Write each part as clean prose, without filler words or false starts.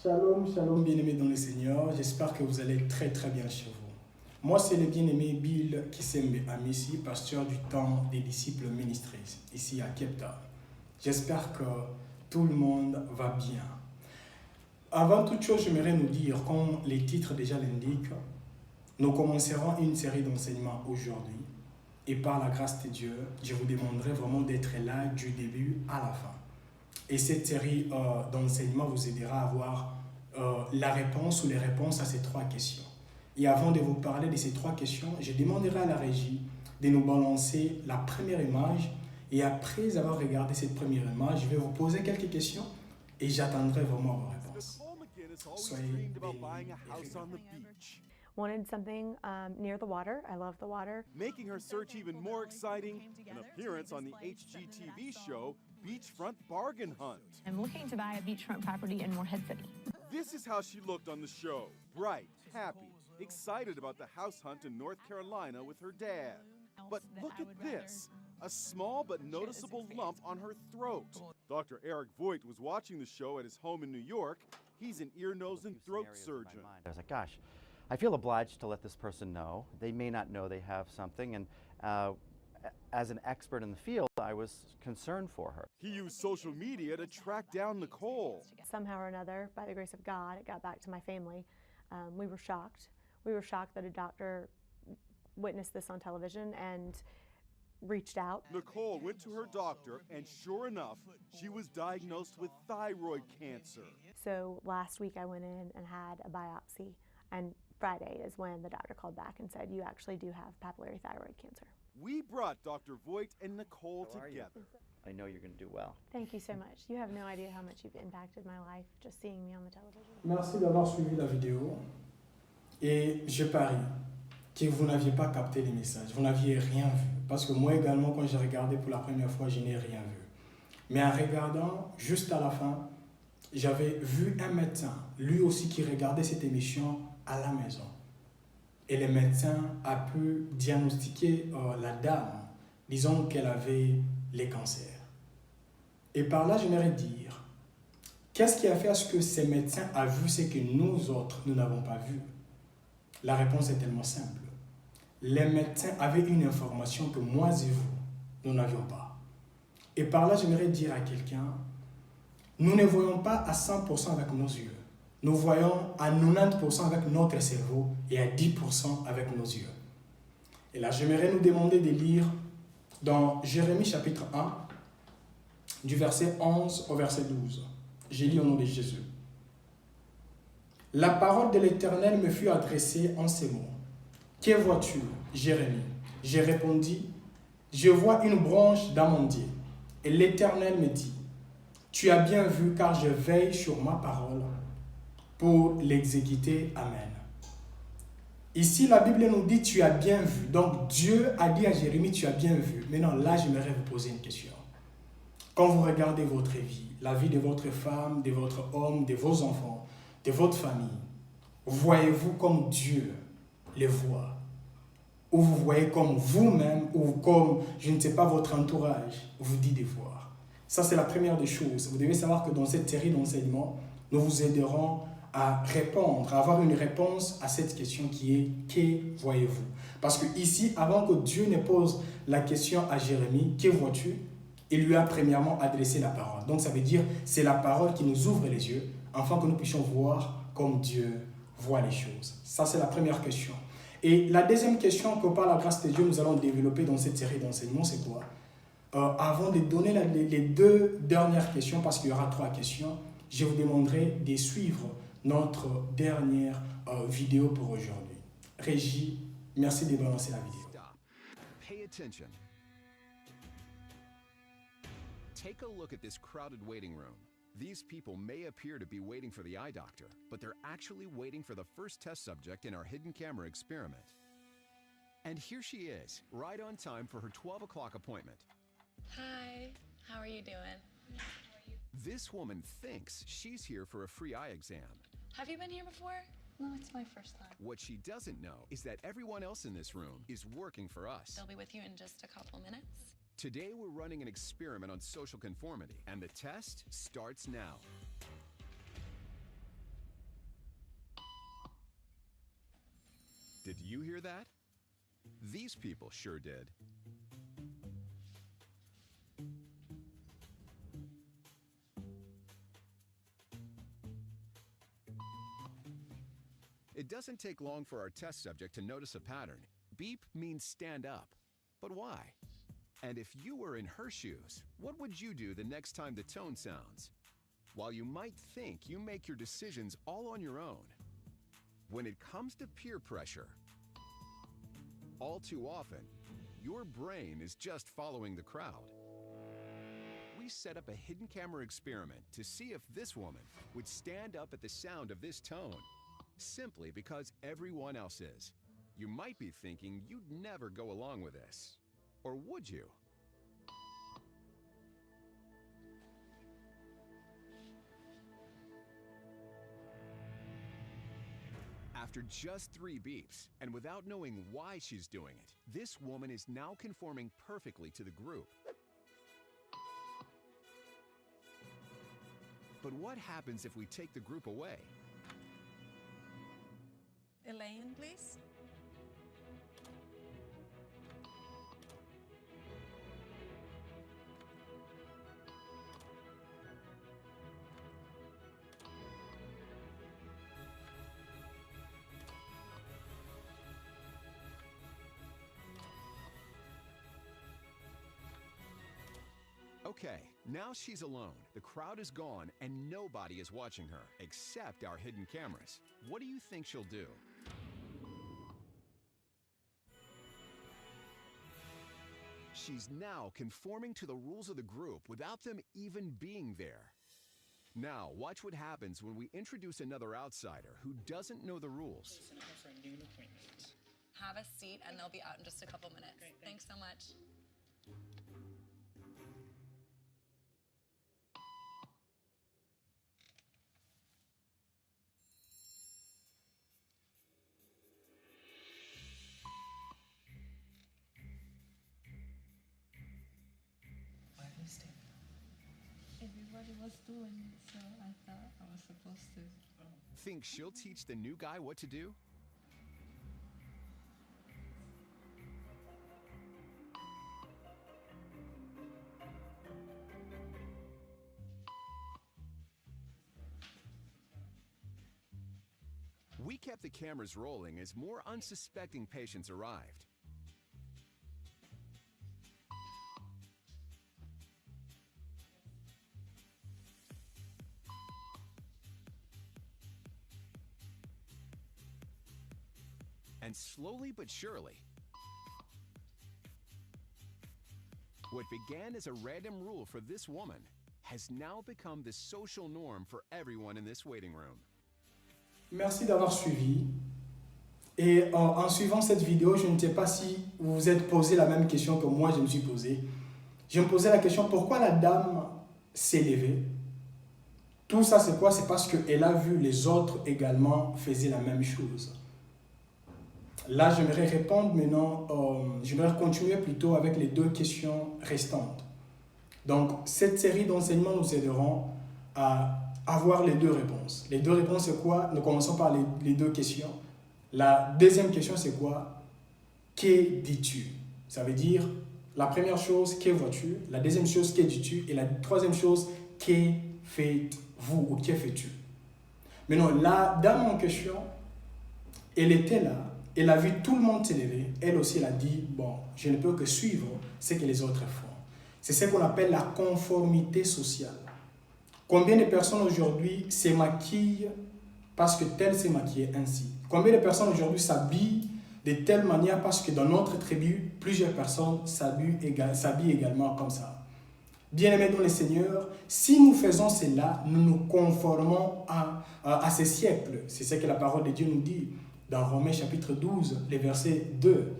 Shalom, shalom, bien-aimés dans le Seigneur. J'espère que vous allez très très bien chez vous. Moi, c'est le bien-aimé Bill Kisembe Amissi, pasteur du temps des disciples ministries, ici à Cape Town. J'espère que tout le monde va bien. Avant toute chose, j'aimerais nous dire, comme les titres déjà l'indiquent, nous commencerons une série d'enseignements aujourd'hui. Et par la grâce de Dieu, je vous demanderai vraiment d'être là du début à la fin. Et cette série d'enseignements vous aidera à avoir la réponse ou les réponses à ces trois questions. Et avant de vous parler de ces trois questions, je demanderai à la régie de nous balancer la première image. Et après avoir regardé cette première image, je vais vous poser quelques questions et j'attendrai vraiment vos réponses. Soyez bénis et regardez. Wanted something near the water. I love the water. Making her search even more exciting, an appearance on the HGTV show Beachfront Bargain Hunt. I'm looking to buy a beachfront property in Morehead City. This is how she looked on the show. Bright, happy, excited about the house hunt in North Carolina with her dad. But look at this, a small but noticeable lump on her throat. Dr. Eric Voigt was watching the show at his home in New York. He's an ear, nose, and throat surgeon. I was like, gosh, I feel obliged to let this person know. They may not know they have something, and as an expert in the field, I was concerned for her. He used social media to track down Nicole. Somehow or another, by the grace of God, it got back to my family. We were shocked. We were shocked that a doctor witnessed this on television and reached out. Nicole went to her doctor, and sure enough, she was diagnosed with thyroid cancer. So last week I went in and had a biopsy, and Friday is when the doctor called back and said, you actually do have papillary thyroid cancer. We brought Dr. Voigt and Nicole How are you? together. I know you're going to do well. Thank you so much. You have no idea how much you've impacted my life just seeing me on the television. Merci d'avoir suivi la vidéo. Et je parie que vous n'aviez pas capté les messages, vous n'aviez rien vu. Parce que moi également, quand j'ai regardé pour la première fois, je n'ai rien vu. Mais en regardant, juste à la fin, j'avais vu un médecin, lui aussi qui regardait cette émission à la maison. Et le médecin a pu diagnostiquer la dame, disons qu'elle avait les cancers. Et par là, j'aimerais dire, qu'est-ce qui a fait à ce que ces médecins a vu ce que nous autres, nous n'avons pas vu? La réponse est tellement simple. Les médecins avaient une information que moi et vous, nous n'avions pas. Et par là, j'aimerais dire à quelqu'un, nous ne voyons pas à 100% avec nos yeux. Nous voyons à 90% avec notre cerveau et à 10% avec nos yeux. Et là, j'aimerais nous demander de lire dans Jérémie chapitre 1, du verset 11 au verset 12. Je lis au nom de Jésus. La parole de l'Éternel me fut adressée en ces mots. Que vois-tu, Jérémie? J'ai répondu, je vois une branche d'amandier. Et l'Éternel me dit, tu as bien vu car je veille sur ma parole pour l'exécuter. Amen. Ici, la Bible nous dit, tu as bien vu. Donc, Dieu a dit à Jérémie, tu as bien vu. Maintenant, là, j'aimerais vous poser une question. Quand vous regardez votre vie, la vie de votre femme, de votre homme, de vos enfants, de votre famille, voyez-vous comme Dieu les voit? Ou vous voyez comme vous-même, ou comme, je ne sais pas, votre entourage vous dit de voir? Ça, c'est la première des choses. Vous devez savoir que dans cette série d'enseignements, nous vous aiderons à répondre, à avoir une réponse à cette question qui est « Que voyez-vous » Parce que ici, avant que Dieu ne pose la question à Jérémie « Que vois-tu » il lui a premièrement adressé la parole. Donc ça veut dire c'est la parole qui nous ouvre les yeux afin que nous puissions voir comme Dieu voit les choses. Ça, c'est la première question. Et la deuxième question que par la grâce de Dieu, nous allons développer dans cette série d'enseignements, c'est quoi? Avant de donner les deux dernières questions, parce qu'il y aura trois questions, je vous demanderai de suivre notre dernière vidéo pour aujourd'hui. Régie, merci de balancer la vidéo. Stop. Pay attention. Take a look at this crowded waiting room. These people may appear to be waiting for the eye doctor, but they're actually waiting for the first test subject in our hidden camera experiment. And here she is, right on time for her 12 o'clock appointment. Hi, how are you doing? This woman thinks she's here for a free eye exam. Have you been here before? No, it's my first time. What she doesn't know is that everyone else in this room is working for us. They'll be with you in just a couple minutes. Today we're running an experiment on social conformity, and the test starts now. Did you hear that? These people sure did. It doesn't take long for our test subject to notice a pattern. Beep means stand up. But why? And if you were in her shoes, what would you do the next time the tone sounds? While you might think you make your decisions all on your own, when it comes to peer pressure, all too often, your brain is just following the crowd. We set up a hidden camera experiment to see if this woman would stand up at the sound of this tone, simply because everyone else is. You might be thinking you'd never go along with this. Or would you? After just 3 beeps, and without knowing why she's doing it, this woman is now conforming perfectly to the group. But what happens if we take the group away? Elaine, please. Okay, now she's alone. The crowd is gone and nobody is watching her, except our hidden cameras. What do you think she'll do? She's now conforming to the rules of the group without them even being there. Now, watch what happens when we introduce another outsider who doesn't know the rules. Have a seat and they'll be out in just a couple minutes. Thanks so much. Everybody was doing it, so I thought I was supposed to. Think she'll teach the new guy what to do? We kept the cameras rolling as more unsuspecting patients arrived. And slowly but surely, what began as a random rule for this woman has now become the social norm for everyone in this waiting room. Merci d'avoir suivi. Et en suivant cette vidéo, je ne sais pas si vous vous êtes posé la même question que moi je me suis posée. Je me posais la question, pourquoi la dame s'est levée? Tout ça c'est quoi? C'est parce qu'elle a vu les autres également faisaient la même chose. Là, j'aimerais répondre maintenant, j'aimerais continuer plutôt avec les 2 questions restantes. Donc, cette série d'enseignements nous aideront à avoir les 2 réponses. Les 2 réponses, c'est quoi? Nous commençons par les 2 questions. La deuxième question, c'est quoi? Que dis-tu? Ça veut dire, la première chose, que vois-tu? La deuxième chose, que dis-tu? Et la troisième chose, que faites-vous ou que fais-tu? Maintenant, la dame en question, elle était là. Elle a vu tout le monde s'élever. Elle aussi, elle a dit, bon, je ne peux que suivre ce que les autres font. C'est ce qu'on appelle la conformité sociale. Combien de personnes aujourd'hui se maquillent parce que tel s'est maquillé ainsi? Combien de personnes aujourd'hui s'habillent de telle manière parce que dans notre tribu, plusieurs personnes s'habillent également comme ça? Bien-aimés dans le Seigneur, si nous faisons cela, nous nous conformons à ce siècle. C'est ce que la parole de Dieu nous dit. Dans Romains chapitre 12, le verset 2,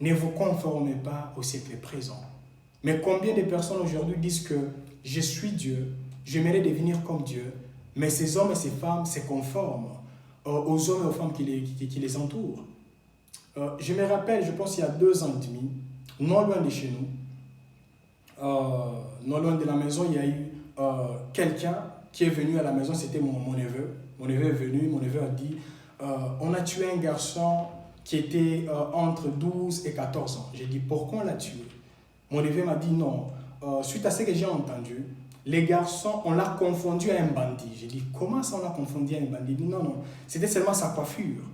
ne vous conformez pas au siècle présent. Mais combien de personnes aujourd'hui disent que je suis Dieu, j'aimerais devenir comme Dieu, mais ces hommes et ces femmes se conforment aux hommes et aux femmes qui les entourent. Je me rappelle, je pense il y a 2 ans et demi, non loin de chez nous, non loin de la maison, il y a eu quelqu'un qui est venu à la maison, c'était mon neveu. Mon neveu est venu, mon neveu a dit, on a tué un garçon qui était entre 12 et 14 ans. J'ai dit, pourquoi on l'a tué? Mon neveu m'a dit, non, suite à ce que j'ai entendu, les garçons, on l'a confondu à un bandit. J'ai dit, comment ça on l'a confondu à un bandit? Il dit, non, non, c'était seulement sa coiffure.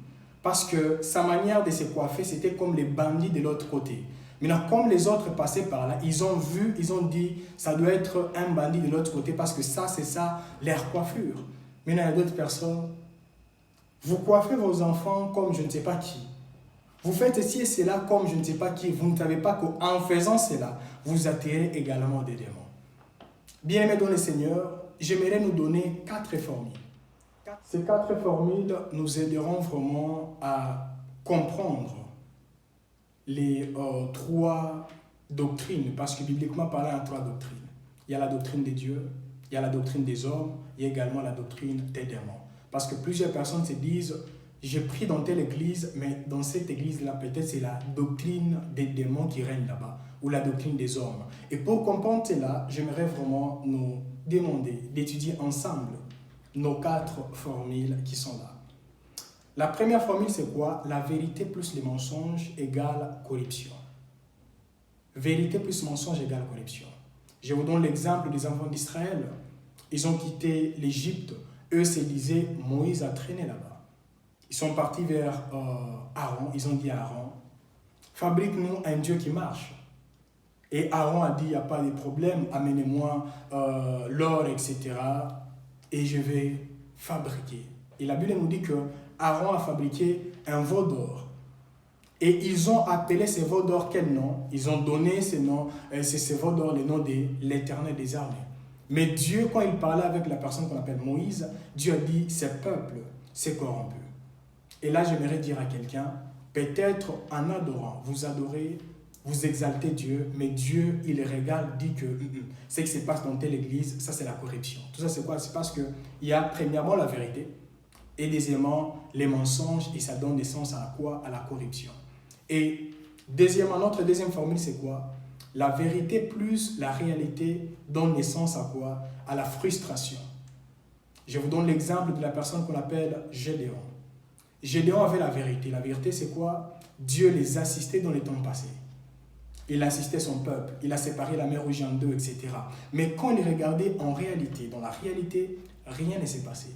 Parce que sa manière de se coiffer, c'était comme les bandits de l'autre côté. Maintenant, comme les autres passaient par là, ils ont vu, ils ont dit, ça doit être un bandit de l'autre côté parce que ça, c'est ça, leur coiffure. Maintenant, il y a d'autres personnes, vous coiffez vos enfants comme je ne sais pas qui. Vous faites ci et cela comme je ne sais pas qui. Vous ne savez pas qu'en faisant cela, vous attirez également des démons. Bien-aimés dans le Seigneur, j'aimerais nous donner 4 formules. Ces 4 formules nous aideront vraiment à comprendre les 3 doctrines, parce que bibliquement parlant, il y a 3 doctrines. Il y a la doctrine de Dieu, il y a la doctrine des hommes, il y a également la doctrine des démons. Parce que plusieurs personnes se disent, j'ai pris dans telle église, mais dans cette église-là, peut-être c'est la doctrine des démons qui règne là-bas, ou la doctrine des hommes. Et pour comprendre cela, j'aimerais vraiment nous demander d'étudier ensemble nos 4 formules qui sont là. La première formule, c'est quoi? La vérité plus les mensonges égale corruption. Vérité plus mensonge égale corruption. Je vous donne l'exemple des enfants d'Israël. Ils ont quitté l'Égypte. Eux se disaient, Moïse a traîné là-bas. Ils sont partis vers Aaron. Ils ont dit à Aaron, fabrique-nous un Dieu qui marche. Et Aaron a dit, il n'y a pas de problème, amenez-moi l'or, etc. Et je vais fabriquer. Et la Bible nous dit que Aaron a fabriqué un veau d'or. Et ils ont appelé ce veau d'or quel nom? Ils ont donné ce veau d'or le nom de l'Éternel des armées. Mais Dieu, quand il parlait avec la personne qu'on appelle Moïse, Dieu a dit, ce peuple s'est corrompu. Et là, j'aimerais dire à quelqu'un, peut-être en adorant, vous adorez, vous exaltez Dieu, mais Dieu, il regarde, dit que ce qui se passe dans telle église, ça c'est la corruption. Tout ça c'est quoi? C'est parce qu'il y a premièrement la vérité, et deuxièmement les mensonges, et ça donne naissance à quoi? À la corruption. Et deuxièmement, notre deuxième formule c'est quoi? La vérité plus la réalité donne naissance à quoi? À la frustration. Je vous donne l'exemple de la personne qu'on appelle Gédéon. Gédéon avait la vérité. La vérité c'est quoi? Dieu les assistait dans les temps passés. Il assistait son peuple, il a séparé la mer Rouge en 2, etc. Mais quand il regardait en réalité, dans la réalité, rien ne s'est passé.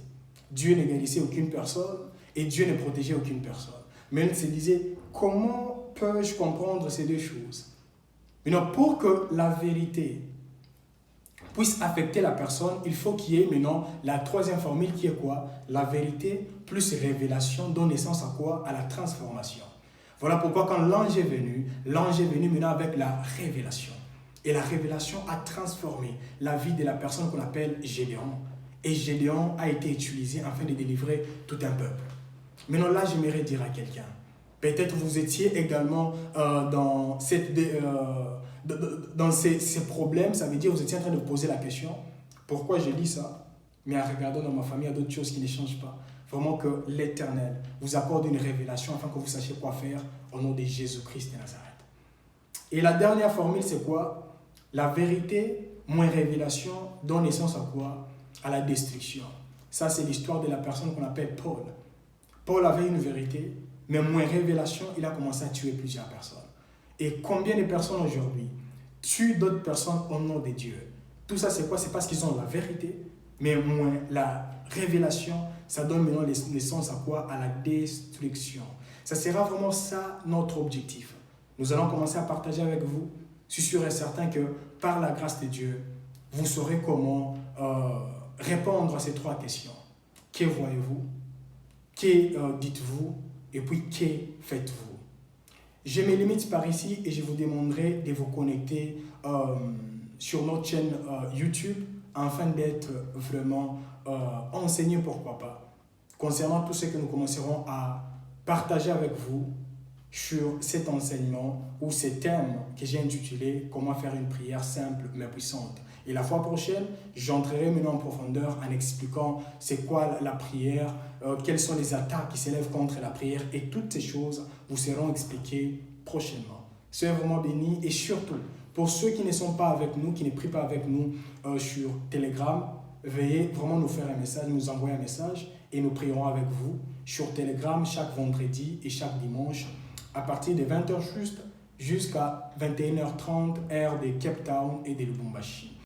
Dieu ne guérissait aucune personne et Dieu ne protégeait aucune personne. Mais il se disait, comment peux-je comprendre ces deux choses? Maintenant, pour que la vérité puisse affecter la personne, il faut qu'il y ait maintenant la troisième formule qui est quoi? La vérité plus révélation donne naissance à quoi? À la transformation. Voilà pourquoi quand l'ange est venu maintenant avec la révélation. Et la révélation a transformé la vie de la personne qu'on appelle Gédéon. Et Gédéon a été utilisé afin de délivrer tout un peuple. Maintenant là, j'aimerais dire à quelqu'un, peut-être vous étiez également dans ces problèmes, ça veut dire que vous étiez en train de poser la question, pourquoi je dis ça? Mais en regardant dans ma famille, il y a d'autres choses qui ne changent pas. Vraiment que l'Éternel vous accorde une révélation afin que vous sachiez quoi faire au nom de Jésus-Christ de Nazareth. Et la dernière formule, c'est quoi? La vérité moins révélation donne naissance à quoi? À la destruction. Ça, c'est l'histoire de la personne qu'on appelle Paul. Paul avait une vérité, mais moins révélation, il a commencé à tuer plusieurs personnes. Et combien de personnes aujourd'hui tuent d'autres personnes au nom de Dieu? Tout ça, c'est quoi? C'est parce qu'ils ont la vérité, mais moins la révélation, ça donne maintenant naissance à quoi? À la destruction. Ça sera vraiment ça notre objectif. Nous allons commencer à partager avec vous. Je suis sûr et certain que par la grâce de Dieu, vous saurez comment répondre à ces 3 questions. Que voyez-vous? Que dites-vous? Et puis, que faites-vous? Je me limite par ici et je vous demanderai de vous connecter sur notre chaîne YouTube afin d'être vraiment enseigné, pourquoi pas, concernant tout ce que nous commencerons à partager avec vous sur cet enseignement ou ces thèmes que j'ai intitulé « Comment faire une prière simple mais puissante ». Et la fois prochaine, j'entrerai maintenant en profondeur en expliquant c'est quoi la prière, quelles sont les attaques qui s'élèvent contre la prière et toutes ces choses vous seront expliquées prochainement. Soyez vraiment bénis et surtout, pour ceux qui ne sont pas avec nous, qui ne prient pas avec nous sur Telegram, veuillez vraiment nous faire un message, nous envoyer un message et nous prierons avec vous sur Telegram chaque vendredi et chaque dimanche à partir de 20h juste jusqu'à 21h30 heure de Cape Town et de Lubumbashi.